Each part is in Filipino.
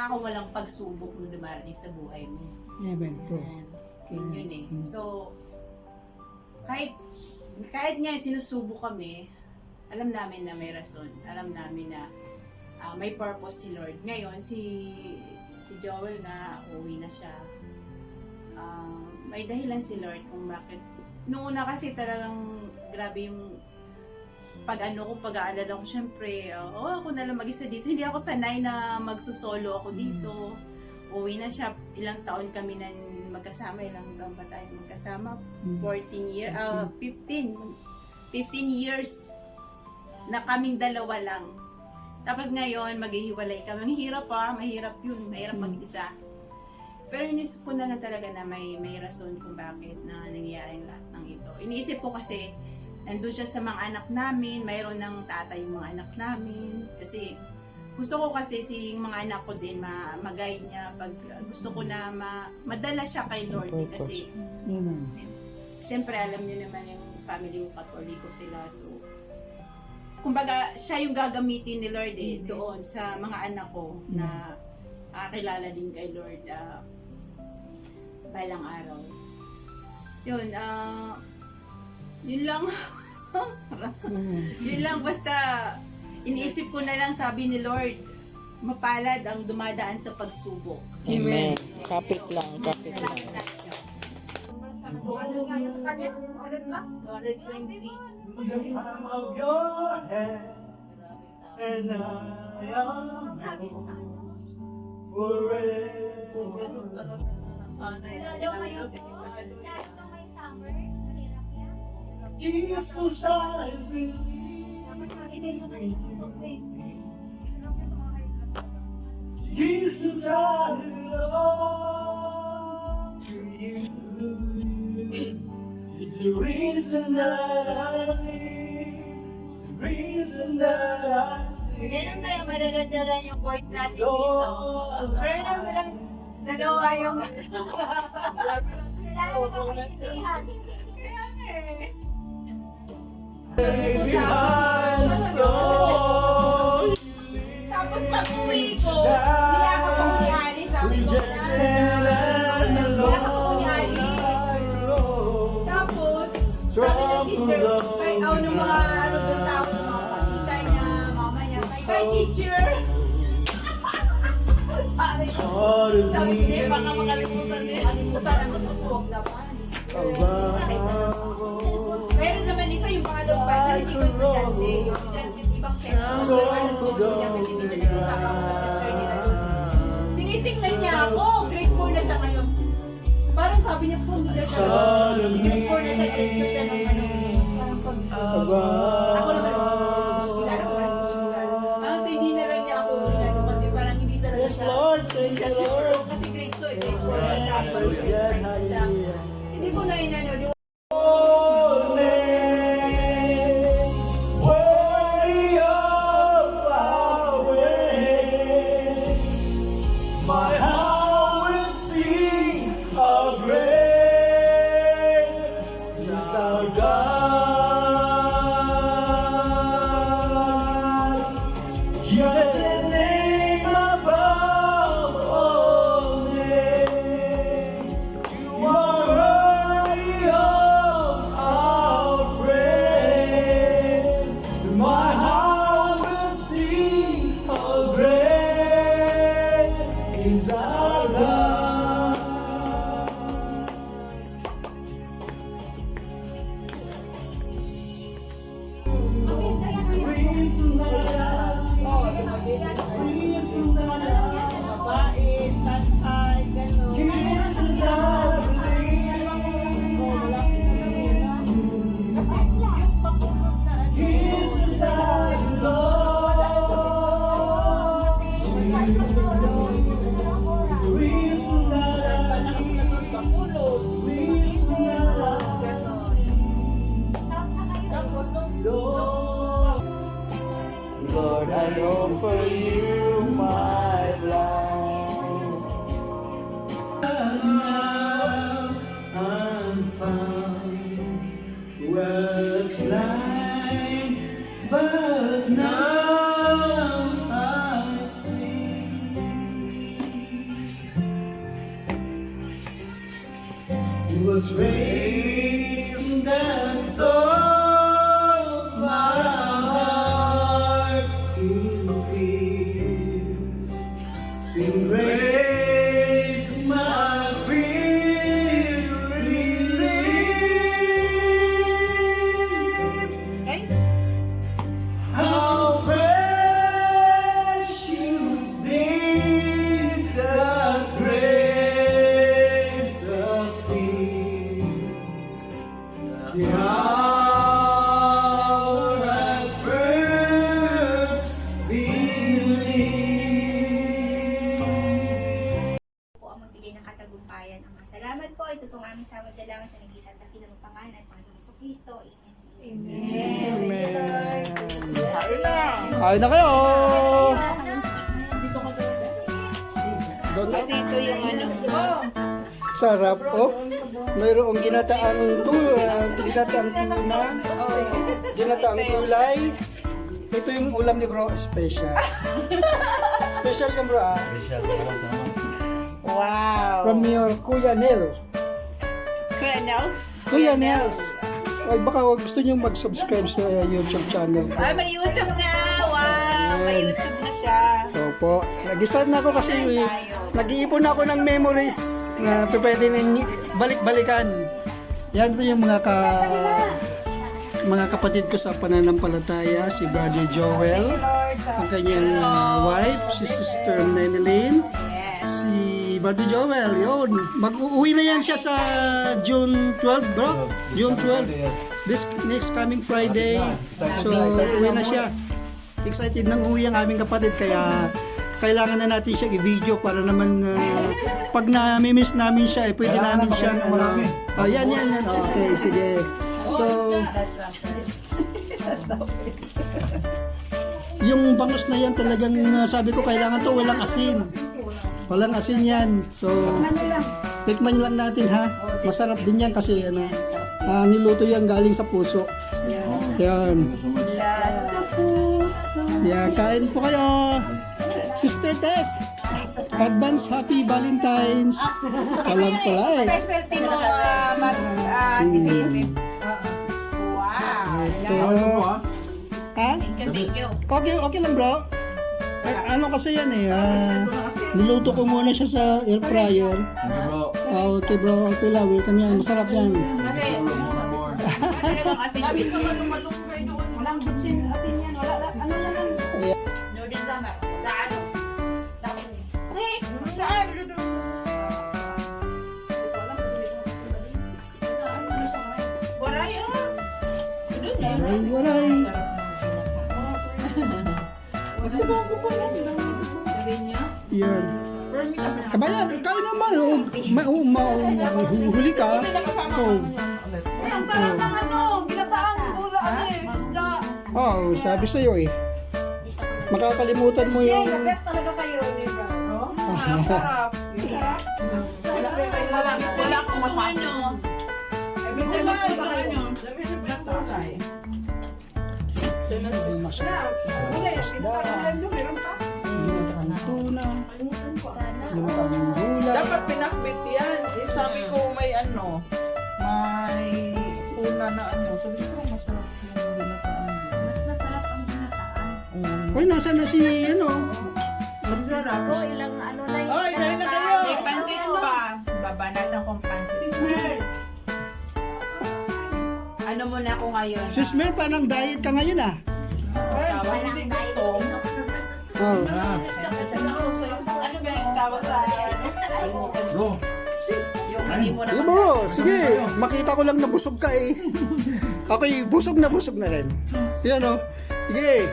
wala kang walang pagsubok nung dumarating sa buhay mo. Amen. True. Yun eh. So, kahit nga sinusubok kami, alam namin na may rason. Alam namin na may purpose si Lord. Ngayon, si Joel na uwi na siya. May dahilan si Lord kung bakit. Noong una kasi talagang grabe yung pag-aalala ko, syempre, ako na lang mag-isa dito. Hindi ako sanay na magsusolo ako dito. Uwi na siya, ilang taon kami na magkasama, ilang taon ba tayo magkasama? 14 years, 15 years na kaming dalawa lang. Tapos ngayon, maghihiwalay kami. Ang hirap mahirap yun, mahirap mag-isa. Pero inisip ko na lang talaga na may rason kung bakit na nangyayari lahat ng ito. Iniisip ko kasi, nandun siya sa mga anak namin, mayroon ng tatay yung mga anak namin. Kasi gusto ko kasi si mga anak ko din mag-guide niya. Pag gusto ko na madala siya kay Lord. Kasi Amen. siyempre alam niyo naman yung family ko, Katoliko sila. So, kumbaga siya yung gagamitin ni Lord doon sa mga anak ko na kakilala din kay Lord balang araw. Yun, yun lang. Yun lang, basta iniisip ko na lang, sabi ni Lord, mapalad ang dumadaan sa pagsubok. Amen. Kapit lang. Of your hand, and I am yours forever. Jesus, I believe in you. Jesus, I belong to you. The reason that I live, the reason that I sing. Ganun kaya madadagdagan yung voice natin dito. Pero lang silang dalawa yung... Kaya nga eh. Behind the storm, Tapos pag uwi ko, hindi ako pumiali. Sabi ko na, hindi ako pumiali. Tapos, sabi ng teacher, nung mga doon tao, ng mga patita niya, mama niya, bye teacher! Sabi ko, baka makalimutan eh. Kalimutan ang matutog na pa. Meron naman isa yung pangalawang bata, hindi ko estudyante. Yung estudyante, ibang section. Kasi minsan nagsasama ko sa teacher nila doon. Tinitingnan niya ako, grade 4 na siya ngayon. Parang sabi niya po, hindi na siya. Grade 4 na siya, grade 2 siya nung parang pag... Ako naman, gusto kilala ko parang gusto kilala. Kasi hindi na lang niya ako kilala kasi parang hindi talaga siya. thank you, Lord. Kasi grade 2, grade 4 na siya. Parang grade 5 na siya. Hindi ko na inano. My heart will sing how great is our God. You're the name above all names. You are worthy of our praise. My heart will sing how great is our God. Reason that Babae, stand-high, gano'n. Jesus, I believe. Kasi yung pakulot na ano. Jesus, I belong. Reason that I Pakulot. reason that I sing. Tapos, Lord, Lord, I offer you my life. Now I'm found, was blind, but now I see. It was rain that soaked my heart to fear. In grace, my fear relieved. How precious did the grace appear. The hour I first believed. Po ang magbigay ng katagumpayan. Ang salamat po, ito pong aming samad dalangin sa nag-isang dakila ng pangalan, Panginoong Jesucristo. Amen. Amen. Ay na kayo! Doon Kasi ito yung ano. sarap, oh. Mayroong ginataang tuna, ginataang gulay. Ito yung ulam ni bro, special. Special ka bro, ah. Wow. From your Kuya Nel. Kuya Nels? Kuya Nels. Ay, baka gusto nyo mag-subscribe sa YouTube channel ko. Ay, may YouTube na! Wow! May Ayan. YouTube na siya. Opo. Nag-start na ako kasi nag-iipon ako ng memories na pwede na balik-balikan. Yan to yung mga kapatid ko sa pananampalataya, si Brother Joel, ang kanyang wife, si Sister Nenelyn, si Brother Joel, yun. Mag-uwi na yan siya sa June 12, bro. June 12. This next coming Friday. So, uwi na siya. Excited nang uwi ang aming kapatid, kaya kailangan na natin siya i-video para naman pag na-miss namin siya, pwede namin siya yan. Okay, sige. So, yung bangus na yan talagang sabi ko kailangan to walang asin. Walang asin yan. So, tikman lang natin ha. Masarap din yan kasi niluto yan galing sa puso. Yan. Yan, kain po kayo. Sister Tess, advance happy Valentine's. Kalam pala eh. Specialty mo, TVM. Wow. Ito. Ha? Thank you. Okay lang bro. Ano kasi yan eh, niluto ko muna siya sa air fryer. Okay bro, okay lang, welcome yan, masarap yan. Talagang asin. Walang butsin, asin yan. Wala, ano yan lang. Noodles sama. Sa ano? Eh, saan? Waray, ah. Doon na. Waray. Magsabaw ko pa lang. Hindi niya. Yan. Kabayan, kain naman. Huli ka. Oh. Ang sarap ng ano, ginataang gula, isda. Oh, sabi sa'yo eh. Makakalimutan mo Yay, yung... the best talaga kayo, di ba? Sarap. Wala akong mapapit. Ginataang tuna. Ginataang gulay. Dapat pinakbit yan. Eh, sabi ko may may tuna na Sabi ko masarap yung ginataan. Mas masarap ang ginataan. Uy, nasa na si Ko, ilang ano na yung Oy, kain na kayo. May pansit pa. Babanatan kong pansit. Ano muna ako ngayon? Sis Mer, parang diet ka ngayon ah. Hindi gutom. Oh. Ano ba yung tawag sa Bro, yung hindi mo na Sige bro, sige. Makita ko lang na busog ka eh. Okay, busog na rin. Yan o. Sige.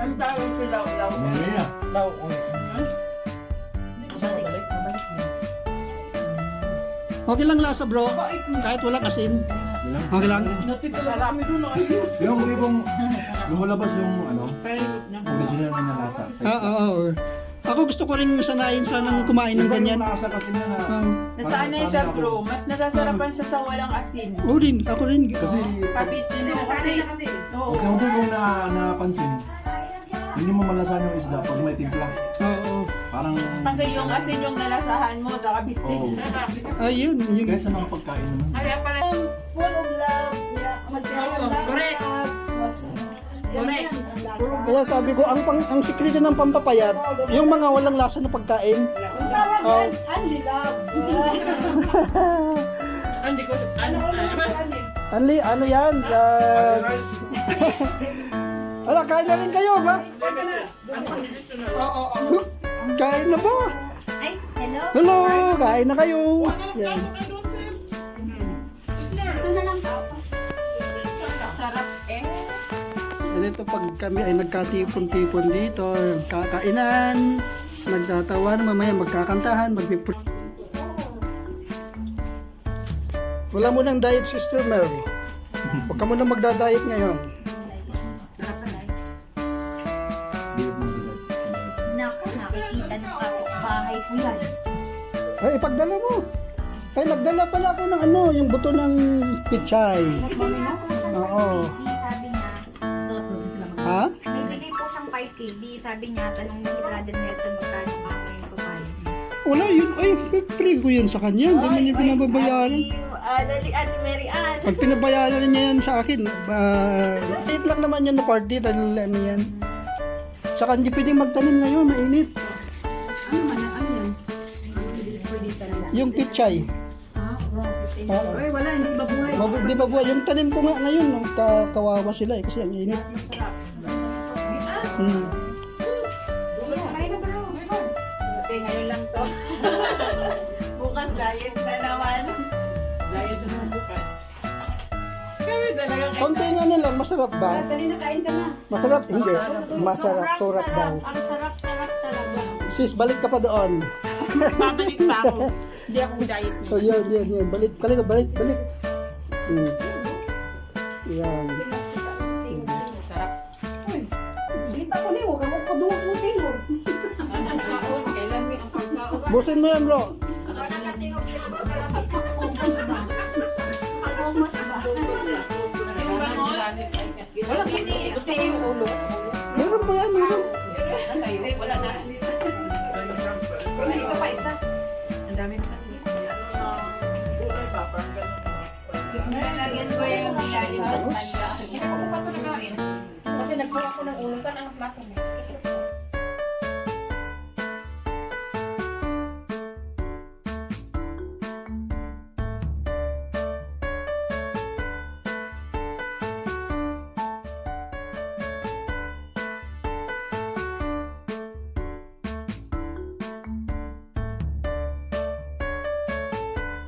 ang tawag ko law-law. Mamaya. Daw, oy. Okay lang lasa bro. Kahit walang asin. Okay lang. Natitala kami doon. Yung lumabas yung original na lasa. Oo. Ako gusto ko rin sanayin sanang kumain ng ganyan. Yung lasa kasi niya na... Nasanay siya bro, mas nasasarapan siya sa walang asin. Oo rin, ako rin. Kasi Kapit mo kasi. huwag ko na napansin. Hindi mo malasahan yung isda pag may timpla. Oo. Parang Kasi yung asin yung nalasahan mo, tsaka bitsin. Oo. Ayun, yun. kahit sa mga pagkain naman. Kaya pala. Full of love. Oo, correct. Correct. Kaya sabi ko, ang sikreto ng pampapayat, yung mga walang lasa na pagkain. Ang tawag Oh. yan, only love. Hindi ko, Ano yan? Ala, kain na rin kayo ba? oo. Kain na ba? Ay, hello. Hello, kain na kayo. Yan. Ito na lang po. Sarap eh. Ganito pag kami ay nagkatipon-tipon dito, kakainan, nagtatawanan, mamaya magkakantahan, magpipr... Wala mo ng diet, Sister Mary. Huwag ka muna magda-diet ngayon. Naku, nakikita ng kapitbahay ko yan. Ay, ipagdala mo. Ay, nagdala pala ako ng ano, yung buto ng pichay. Bibili po siyang Oo. 5 KD, sabi niya. Ha? Bibili po siyang 5 KD, sabi niya, tanong niya si Brother Nelson magkano pa ako yung papayag. Wala yun. Ay, free ko yan sa kanya. Hindi mo niya pinababayaran. Ate Mary Ann. Pag pinabayaran niya yan sa akin, date lang naman yan na party dahil ano yan. Saka hindi pwedeng magtanim ngayon, mainit. Yung pichay. Oo. Ay, wala, hindi ba buhay? Di ba buhay? Yung tanim ko nga ngayon, kawawa sila eh, kasi ang init. Hmm. Okay, ngayon lang to. Bukas diet na naman. Diet naman bukas. Kami talagang Konti nga na lang, masarap ba? Dali na, kain ka na. Masarap? Hindi. Masarap, surat daw. Ang sarap-sarap talaga. Sis, balik ka pa doon. babalik pa ako. Hindi ako diet niya. Oh, yan. Balik. Hmm. Yan. Sarap. Kita ko niyo, kamo ko duwa ko tingog. Ang pagkaon, kailan may ang pagkaon? Busin mo yan, bro. Ako nakatingog din ako karapit ko. Yung bangon, Wala iniiste yung ulo. Meron pa yan, meron. Sa'yo, wala na. Wala, ito pa isa. Ang dami pa. Gulay pa, parang ganun. Nalagyan ko yung malalim ng manda. Hindi ko pa talaga eh. Kasi nagkuha ko ng ulo. Saan ang plato mo?